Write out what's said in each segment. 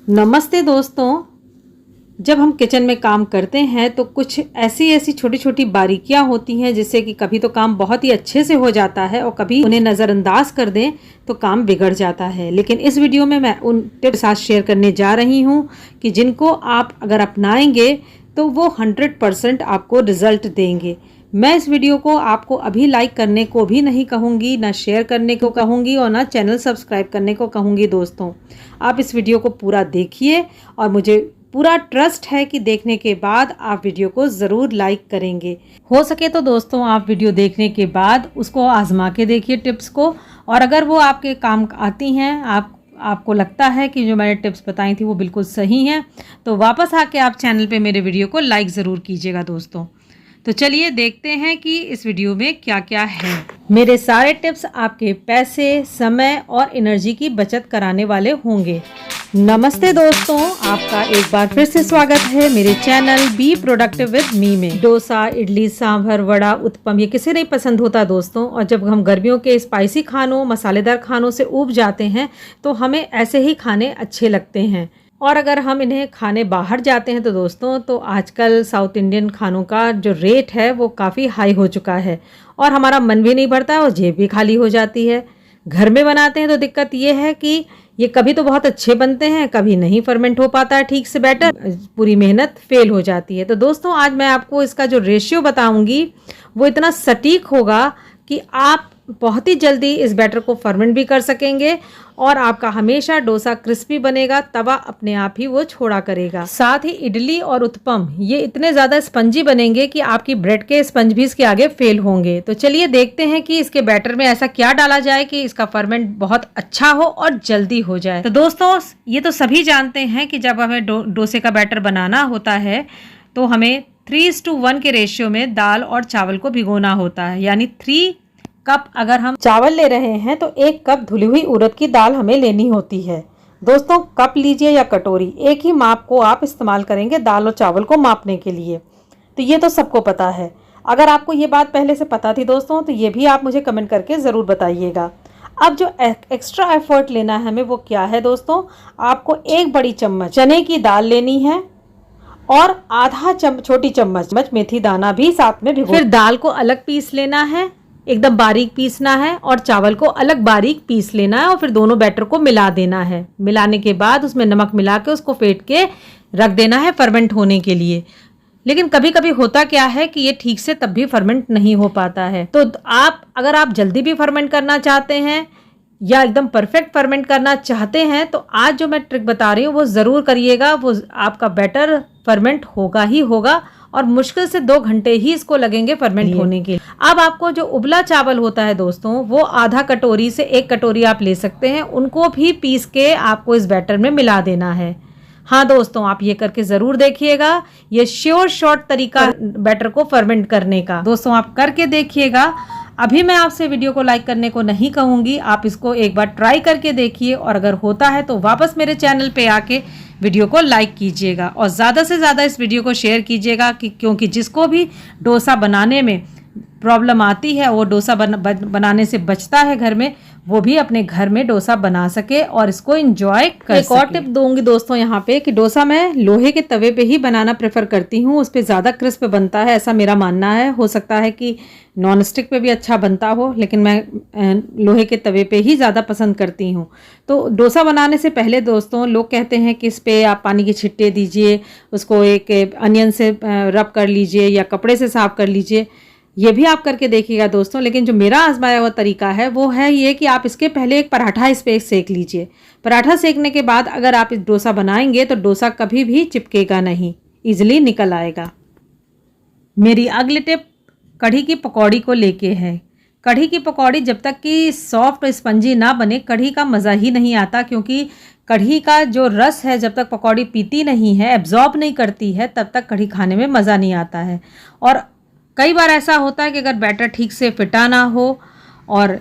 नमस्ते दोस्तों। जब हम किचन में काम करते हैं तो कुछ ऐसी छोटी छोटी बारीकियां होती हैं जिससे कि कभी तो काम बहुत ही अच्छे से हो जाता है और कभी उन्हें नज़रअंदाज कर दें तो काम बिगड़ जाता है। लेकिन इस वीडियो में मैं उन टिप्स साथ शेयर करने जा रही हूं कि जिनको आप अगर अपनाएंगे तो वो 100% आपको रिजल्ट देंगे। मैं इस वीडियो को आपको अभी लाइक करने को भी नहीं कहूँगी, ना शेयर करने को कहूँगी और ना चैनल सब्सक्राइब करने को कहूँगी। दोस्तों, आप इस वीडियो को पूरा देखिए और मुझे पूरा ट्रस्ट है कि देखने के बाद आप वीडियो को ज़रूर लाइक करेंगे। हो सके तो दोस्तों आप वीडियो देखने के बाद उसको आजमा के देखिए टिप्स को, और अगर वो आपके काम आती हैं, आपको लगता है कि जो मैंने टिप्स बताई थी वो बिल्कुल सही हैं, तो वापस आके आप चैनल पे मेरे वीडियो को लाइक ज़रूर कीजिएगा। दोस्तों, तो चलिए देखते हैं कि इस वीडियो में क्या क्या है। मेरे सारे टिप्स आपके पैसे, समय और एनर्जी की बचत कराने वाले होंगे। नमस्ते दोस्तों, आपका एक बार फिर से स्वागत है मेरे channel be productive with me में। डोसा, इडली, सांभर, वड़ा, उत्पम ये किसे नहीं पसंद होता दोस्तों। और जब हम गर्मियों के स्पाइसी खानों, मसालेदार खानों से ऊब जाते हैं तो हमें ऐसे ही खाने अच्छे लगते हैं। और अगर हम इन्हें खाने बाहर जाते हैं तो दोस्तों, तो आजकल साउथ इंडियन खानों का जो रेट है वो काफ़ी हाई हो चुका है और हमारा मन भी नहीं भरता और जेब भी खाली हो जाती है। घर में बनाते हैं तो दिक्कत ये है कि ये कभी तो बहुत अच्छे बनते हैं, कभी नहीं फर्मेंट हो पाता है ठीक से बैटर, पूरी मेहनत फेल हो जाती है। तो दोस्तों, आज मैं आपको इसका जो रेशियो बताऊंगी वो इतना सटीक होगा कि आप बहुत ही जल्दी इस बैटर को फर्मेंट भी कर सकेंगे और आपका हमेशा डोसा क्रिस्पी बनेगा, तवा अपने आप ही वो छोड़ा करेगा। साथ ही इडली और उत्पम ये इतने ज़्यादा स्पंजी बनेंगे कि आपकी ब्रेड के स्पंज भी इसके आगे फेल होंगे। तो चलिए देखते हैं कि इसके बैटर में ऐसा क्या डाला जाए कि इसका फर्मेंट बहुत अच्छा हो और जल्दी हो जाए। तो दोस्तों, ये तो सभी जानते हैं कि जब हमें डोसे का बैटर बनाना होता है तो हमें 3:1 के रेशियो में दाल और चावल को भिगोना होता है। यानी 3 कप अगर हम चावल ले रहे हैं तो 1 कप धुली हुई उड़द की दाल हमें लेनी होती है। दोस्तों, कप लीजिए या कटोरी, एक ही माप को आप इस्तेमाल करेंगे दाल और चावल को मापने के लिए। तो ये तो सबको पता है। अगर आपको ये बात पहले से पता थी दोस्तों, तो ये भी आप मुझे कमेंट करके ज़रूर बताइएगा। अब जो एक्स्ट्रा एफर्ट लेना है हमें वो क्या है दोस्तों, आपको 1 बड़ी चम्मच चने की दाल लेनी है और आधा छोटी चम्मच मेथी दाना भी साथ में भिगो। फिर दाल को अलग पीस लेना है, एकदम बारीक पीसना है, और चावल को अलग बारीक पीस लेना है और फिर दोनों बैटर को मिला देना है। मिलाने के बाद उसमें नमक मिला के उसको फेंट के रख देना है फर्मेंट होने के लिए। लेकिन कभी कभी होता क्या है कि ये ठीक से तब भी फर्मेंट नहीं हो पाता है। तो अगर आप जल्दी भी फर्मेंट करना चाहते हैं या एकदम परफेक्ट फर्मेंट करना चाहते हैं तो आज जो मैं ट्रिक बता रही हूँ वो ज़रूर करिएगा। वो आपका बैटर फर्मेंट होगा ही होगा और मुश्किल से 2 घंटे ही इसको लगेंगे फर्मेंट होने के। अब आपको जो उबला चावल होता है दोस्तों, वो आधा कटोरी से 1 कटोरी आप ले सकते हैं, उनको भी पीस के आपको इस बैटर में मिला देना है। हाँ दोस्तों, आप ये करके ज़रूर देखिएगा। ये श्योर शॉर्ट तरीका बैटर को फर्मेंट करने का। दोस्तों, आप करके देखिएगा। अभी मैं आपसे वीडियो को लाइक करने को नहीं कहूँगी, आप इसको एक बार ट्राई करके देखिए और अगर होता है तो वापस मेरे चैनल पे आके वीडियो को लाइक कीजिएगा और ज़्यादा से ज़्यादा इस वीडियो को शेयर कीजिएगा क्योंकि जिसको भी डोसा बनाने में प्रॉब्लम आती है, वो डोसा बनाने से बचता है घर में, वो भी अपने घर में डोसा बना सके और इसको एंजॉय कर सके। एक और टिप दूंगी दोस्तों यहाँ पे कि डोसा मैं लोहे के तवे पे ही बनाना प्रेफर करती हूँ, उस पर ज़्यादा क्रिस्प बनता है, ऐसा मेरा मानना है। हो सकता है कि नॉन स्टिक पे भी अच्छा बनता हो, लेकिन मैं लोहे के तवे पे ही ज़्यादा पसंद करती हूँ। तो डोसा बनाने से पहले दोस्तों लोग कहते हैं कि इस पर आप पानी के छिट्टे दीजिए, उसको एक अनियन से रब कर लीजिए या कपड़े से साफ कर लीजिए। ये भी आप करके देखिएगा दोस्तों, लेकिन जो मेरा आजमाया हुआ तरीका है वो है ये कि आप इसके पहले एक पराठा इस पर सेक लीजिए। पराठा सेकने के बाद अगर आप इस डोसा बनाएंगे तो डोसा कभी भी चिपकेगा नहीं, इजीली निकल आएगा। मेरी अगली टिप कढ़ी की पकौड़ी को लेके है। कढ़ी की पकौड़ी जब तक कि सॉफ्ट स्पंजी ना बने कढ़ी का मज़ा ही नहीं आता, क्योंकि कढ़ी का जो रस है जब तक पकौड़ी पीती नहीं है, एब्जॉर्ब नहीं करती है, तब तक कढ़ी खाने में मज़ा नहीं आता है। और कई बार ऐसा होता है कि अगर बैटर ठीक से फिटा ना हो और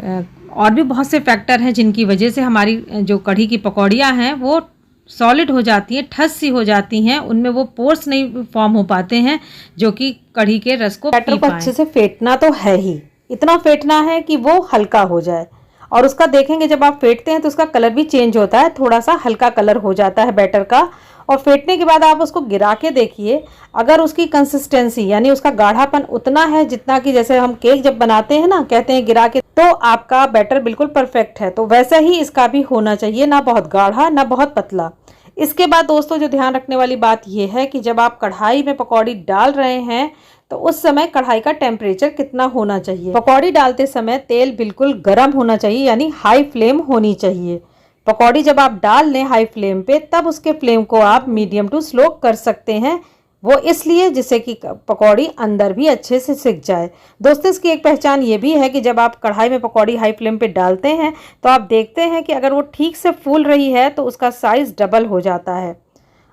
भी बहुत से फैक्टर हैं जिनकी वजह से हमारी जो कढ़ी की पकौड़ियाँ हैं वो सॉलिड हो जाती हैं, ठस सी हो जाती हैं, उनमें वो पोर्स नहीं फॉर्म हो पाते हैं जो कि कढ़ी के रस को बैटर को अच्छे से फेंटना तो है ही, इतना फेंटना है कि वो हल्का हो जाए और उसका देखेंगे जब आप फेंटते हैं तो उसका कलर भी चेंज होता है, थोड़ा सा हल्का कलर हो जाता है बैटर का। और फेंटने के बाद आप उसको गिरा के देखिए, अगर उसकी कंसिस्टेंसी यानी उसका गाढ़ापन उतना है जितना कि जैसे हम केक जब बनाते हैं ना, कहते हैं गिरा के, तो आपका बैटर बिल्कुल परफेक्ट है। तो वैसा ही इसका भी होना चाहिए, ना बहुत गाढ़ा ना बहुत पतला। इसके बाद दोस्तों जो ध्यान रखने वाली बात यह है कि जब आप कढ़ाई में पकौड़ी डाल रहे हैं तो उस समय कढ़ाई का टेम्परेचर कितना होना चाहिए। पकौड़ी डालते समय तेल बिल्कुल गर्म होना चाहिए, यानी हाई फ्लेम होनी चाहिए। पकौड़ी जब आप डाल लें हाई फ्लेम पे, तब उसके फ्लेम को आप मीडियम टू स्लो कर सकते हैं। वो इसलिए जिससे कि पकौड़ी अंदर भी अच्छे से सिक जाए। दोस्तों इसकी एक पहचान ये भी है कि जब आप कढ़ाई में पकौड़ी हाई फ्लेम पे डालते हैं तो आप देखते हैं कि अगर वो ठीक से फूल रही है तो उसका साइज़ डबल हो जाता है।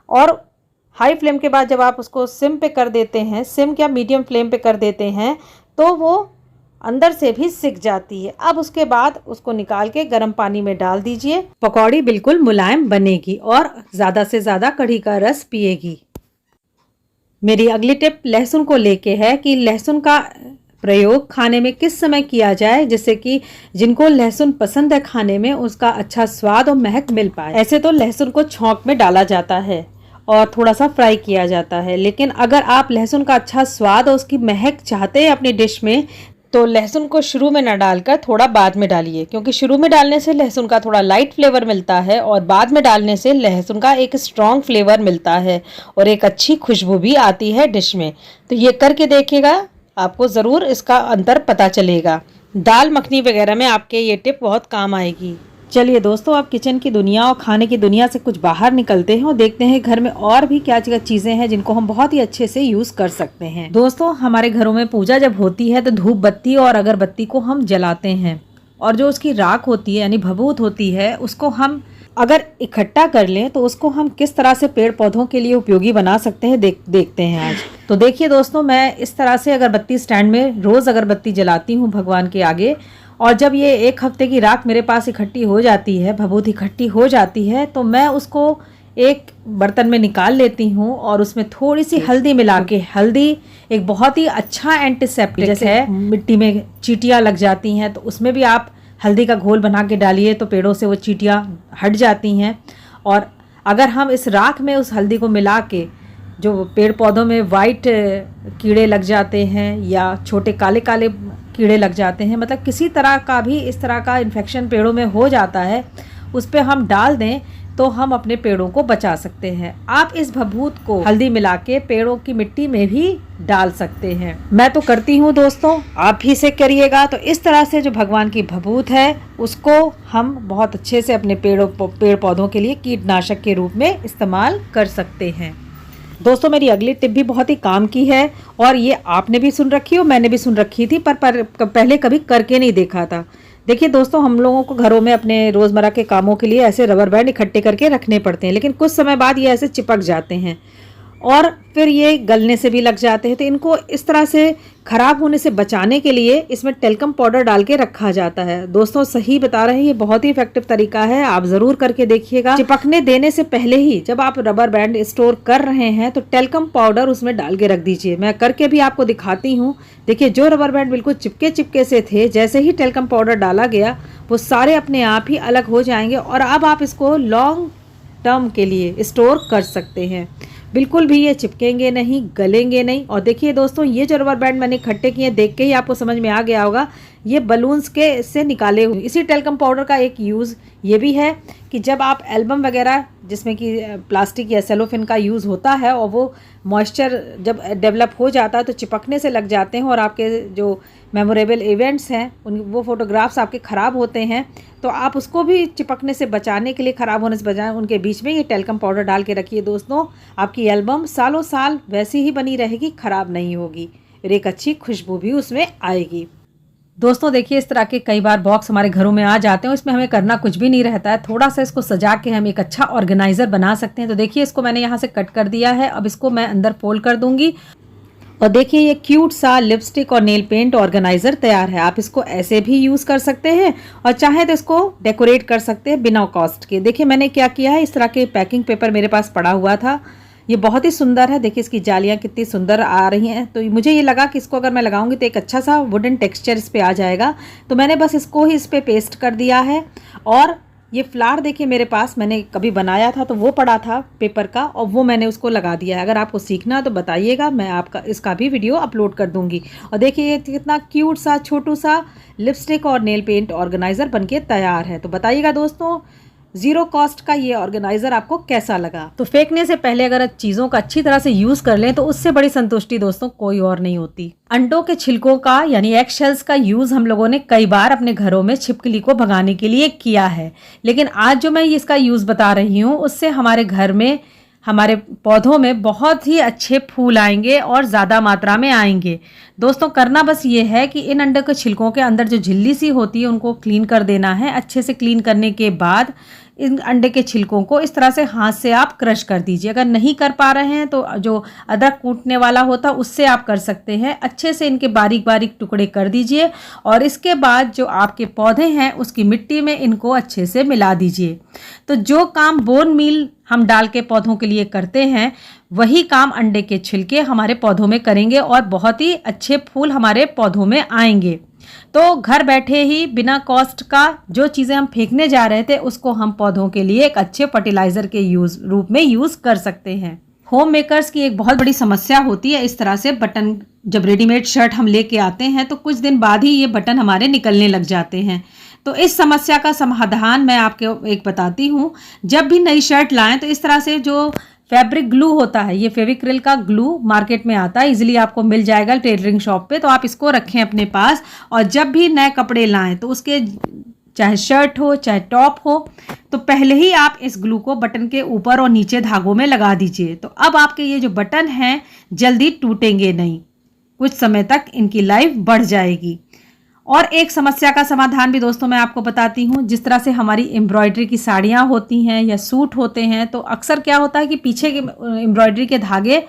और हाई फ्लेम के बाद जब आप उसको सिम पे कर देते हैं, सिम या मीडियम फ्लेम पे कर देते हैं, तो वो अंदर से भी सिक जाती है। अब उसके बाद उसको निकाल के गर्म पानी में डाल दीजिए। पकौड़ी बिल्कुल मुलायम बनेगी और ज़्यादा से ज़्यादा कढ़ी का रस पिएगी। मेरी अगली टिप लहसुन को लेके है कि लहसुन का प्रयोग खाने में किस समय किया जाए, जिससे कि जिनको लहसुन पसंद है खाने में उसका अच्छा स्वाद और महक मिल पाए। ऐसे तो लहसुन को छौंक में डाला जाता है और थोड़ा सा फ्राई किया जाता है, लेकिन अगर आप लहसुन का अच्छा स्वाद और उसकी महक चाहते हैं अपनी डिश में, तो लहसुन को शुरू में ना डालकर थोड़ा बाद में डालिए, क्योंकि शुरू में डालने से लहसुन का थोड़ा लाइट फ्लेवर मिलता है और बाद में डालने से लहसुन का एक स्ट्रॉन्ग फ्लेवर मिलता है और एक अच्छी खुशबू भी आती है डिश में। तो ये करके देखिएगा, आपको ज़रूर इसका अंतर पता चलेगा। दाल मखनी वगैरह में आपके ये टिप बहुत काम आएगी। चलिए दोस्तों, आप किचन की दुनिया और खाने की दुनिया से कुछ बाहर निकलते हैं और देखते हैं घर में और भी क्या क्या चीज़ें हैं जिनको हम बहुत ही अच्छे से यूज़ कर सकते हैं। दोस्तों हमारे घरों में पूजा जब होती है तो धूप बत्ती और अगरबत्ती को हम जलाते हैं, और जो उसकी राख होती है यानी भभूत होती है, उसको हम अगर इकट्ठा कर लें तो उसको हम किस तरह से पेड़ पौधों के लिए उपयोगी बना सकते हैं देखते हैं आज। तो देखिए दोस्तों, मैं इस तरह से अगरबत्ती स्टैंड में रोज़ अगरबत्ती जलाती हूँ भगवान के आगे, और जब ये 1 हफ्ते की राख मेरे पास इकट्ठी हो जाती है, भभूत इकट्ठी हो जाती है, तो मैं उसको एक बर्तन में निकाल लेती हूँ और उसमें थोड़ी सी हल्दी मिला के, हल्दी एक बहुत ही अच्छा एंटीसेप्टिक है, मिट्टी में चींटियाँ लग जाती हैं तो उसमें भी आप हल्दी का घोल बना के डालिए तो पेड़ों से वो चींटियाँ हट जाती हैं। और अगर हम इस राख में उस हल्दी को मिला के, जो पेड़ पौधों में वाइट कीड़े लग जाते हैं या छोटे काले काले कीड़े लग जाते हैं, मतलब किसी तरह का भी इस तरह का इन्फेक्शन पेड़ों में हो जाता है, उस पर हम डाल दें तो हम अपने पेड़ों को बचा सकते हैं। आप इस भभूत को हल्दी मिला के पेड़ों की मिट्टी में भी डाल सकते हैं। मैं तो करती हूँ दोस्तों, आप भी इसे करिएगा। तो इस तरह से जो भगवान की भभूत है उसको हम बहुत अच्छे से अपने पेड़ पौधों के लिए कीटनाशक के रूप में इस्तेमाल कर सकते हैं। दोस्तों मेरी अगली टिप भी बहुत ही काम की है, और ये आपने भी सुन रखी हो, मैंने भी सुन रखी थी, पर पहले कभी करके नहीं देखा था। देखिए दोस्तों, हम लोगों को घरों में अपने रोज़मर्रा के कामों के लिए ऐसे रबर बैंड इकट्ठे करके रखने पड़ते हैं, लेकिन कुछ समय बाद ये ऐसे चिपक जाते हैं और फिर ये गलने से भी लग जाते हैं। तो इनको इस तरह से ख़राब होने से बचाने के लिए इसमें टेल्कम पाउडर डाल के रखा जाता है। दोस्तों सही बता रहे हैं, ये बहुत ही इफेक्टिव तरीका है, आप ज़रूर करके देखिएगा। चिपकने देने से पहले ही जब आप रबर बैंड स्टोर कर रहे हैं तो टेल्कम पाउडर उसमें डाल के रख दीजिए। मैं करके भी आपको दिखाती हूँ। देखिए, जो रबर बैंड बिल्कुल चिपके चिपके से थे, जैसे ही टेल्कम पाउडर डाला गया वो सारे अपने आप ही अलग हो जाएंगे, और अब आप इसको लॉन्ग टर्म के लिए स्टोर कर सकते हैं। बिल्कुल भी ये चिपकेंगे नहीं, गलेंगे नहीं। और देखिए दोस्तों, ये जो रबर बैंड मैंने इकट्ठे किए, देख के ही आपको समझ में आ गया होगा, ये बलून्स के से निकाले हुए। इसी टेल्कम पाउडर का एक यूज़ ये भी है कि जब आप एल्बम वगैरह जिसमें कि प्लास्टिक या सेलोफिन का यूज़ होता है और वो मॉइस्चर जब डेवलप हो जाता है तो चिपकने से लग जाते हैं और आपके जो मेमोरेबल इवेंट्स हैं वो फ़ोटोग्राफ्स आपके ख़राब होते हैं, तो आप उसको भी चिपकने से बचाने के लिए, ख़राब होने से बचाने, उनके बीच में ये टेल्कम पाउडर डाल के रखिए दोस्तों। आपकी एल्बम सालों साल वैसी ही बनी रहेगी, ख़राब नहीं होगी, और एक अच्छी खुशबू भी उसमें आएगी। दोस्तों देखिए, इस तरह के कई बार बॉक्स हमारे घरों में आ जाते हैं, इसमें हमें करना कुछ भी नहीं रहता है, थोड़ा सा इसको सजा के हम एक अच्छा ऑर्गेनाइज़र बना सकते हैं। तो देखिए, इसको मैंने यहाँ से कट कर दिया है, अब इसको मैं अंदर फोल्ड कर दूंगी, और देखिए ये क्यूट सा लिपस्टिक और नेल पेंट ऑर्गेनाइज़र तैयार है। आप इसको ऐसे भी यूज़ कर सकते हैं और चाहे तो इसको डेकोरेट कर सकते हैं बिना कॉस्ट के। देखिए मैंने क्या किया है, इस तरह के पैकिंग पेपर मेरे पास पड़ा हुआ था, ये बहुत ही सुंदर है, देखिए इसकी जालियाँ कितनी सुंदर आ रही हैं। तो मुझे ये लगा कि इसको अगर मैं लगाऊंगी तो एक अच्छा सा वुडन टेक्सचर इस पे आ जाएगा। तो मैंने बस इसको ही इस पे पेस्ट कर दिया है। और ये फ्लावर देखिए मेरे पास मैंने कभी बनाया था तो वो पड़ा था पेपर का, और वो मैंने उसको लगा दिया है। अगर आपको सीखना है तो बताइएगा, मैं आपका इसका भी वीडियो अपलोड कर दूंगी। और देखिए ये कितना क्यूट सा छोटू सा लिपस्टिक और नेल पेंट ऑर्गेनाइज़र बनके तैयार है। तो बताइएगा दोस्तों, ज़ीरो कॉस्ट का ये ऑर्गेनाइज़र आपको कैसा लगा। तो फेंकने से पहले अगर चीज़ों का अच्छी तरह से यूज़ कर लें तो उससे बड़ी संतुष्टि दोस्तों कोई और नहीं होती। अंडों के छिलकों का यानी एग शेल्स का यूज़ हम लोगों ने कई बार अपने घरों में छिपकली को भगाने के लिए किया है, लेकिन आज जो मैं इसका यूज़ बता रही हूँ उससे हमारे घर में, हमारे पौधों में बहुत ही अच्छे फूल आएंगे और ज़्यादा मात्रा में आएंगे। दोस्तों करना बस ये है कि इन अंडे के छिलकों के अंदर जो झिल्ली सी होती है उनको क्लीन कर देना है। अच्छे से क्लीन करने के बाद इन अंडे के छिलकों को इस तरह से हाथ से आप क्रश कर दीजिए। अगर नहीं कर पा रहे हैं तो जो अदरक कूटने वाला होता उससे आप कर सकते हैं। अच्छे से इनके बारीक बारीक टुकड़े कर दीजिए और इसके बाद जो आपके पौधे हैं उसकी मिट्टी में इनको अच्छे से मिला दीजिए। तो जो काम बोन मील हम डाल के पौधों के लिए करते हैं वही काम अंडे के छिलके हमारे पौधों में करेंगे और बहुत ही अच्छे फूल हमारे पौधों में आएंगे। तो घर बैठे ही बिना कॉस्ट का जो चीज़ें हम फेंकने जा रहे थे उसको हम पौधों के लिए एक अच्छे फर्टिलाइज़र के रूप में यूज़ कर सकते हैं। होम मेकर्स की एक बहुत बड़ी समस्या होती है इस तरह से बटन, जब रेडीमेड शर्ट हम लेके आते हैं तो कुछ दिन बाद ही ये बटन हमारे निकलने लग जाते हैं। तो इस समस्या का समाधान मैं आपको एक बताती हूँ। जब भी नई शर्ट लाएं तो इस तरह से जो फैब्रिक ग्लू होता है, ये फेविक्रिल का ग्लू मार्केट में आता है, इजीली आपको मिल जाएगा टेलरिंग शॉप पे। तो आप इसको रखें अपने पास और जब भी नए कपड़े लाएं तो उसके चाहे शर्ट हो चाहे टॉप हो तो पहले ही आप इस ग्लू को बटन के ऊपर और नीचे धागों में लगा दीजिए। तो अब आपके ये जो बटन हैं जल्दी टूटेंगे नहीं, कुछ समय तक इनकी लाइफ बढ़ जाएगी। और एक समस्या का समाधान भी दोस्तों मैं आपको बताती हूँ। जिस तरह से हमारी एम्ब्रॉयडरी की साड़ियाँ होती हैं या सूट होते हैं तो अक्सर क्या होता है कि पीछे के एम्ब्रॉयडरी के धागे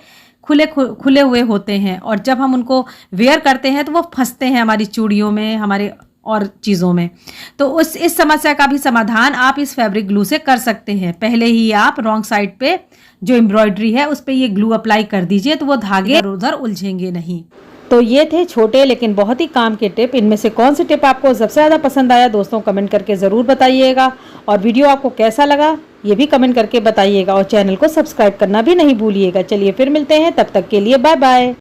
खुले हुए होते हैं और जब हम उनको वेयर करते हैं तो वो फंसते हैं हमारी चूड़ियों में, हमारे और चीज़ों में। तो इस समस्या का भी समाधान आप इस फैब्रिक ग्लू से कर सकते हैं। पहले ही आप रॉन्ग साइड पे जो एम्ब्रॉयडरी है उस पर ये ग्लू अप्लाई कर दीजिए तो वो धागे इधर उधर उलझेंगे नहीं। तो ये थे छोटे लेकिन बहुत ही काम के टिप। इनमें से कौन सी टिप आपको सबसे ज़्यादा पसंद आया दोस्तों कमेंट करके ज़रूर बताइएगा। और वीडियो आपको कैसा लगा ये भी कमेंट करके बताइएगा और चैनल को सब्सक्राइब करना भी नहीं भूलिएगा। चलिए फिर मिलते हैं, तब तक के लिए बाय बाय।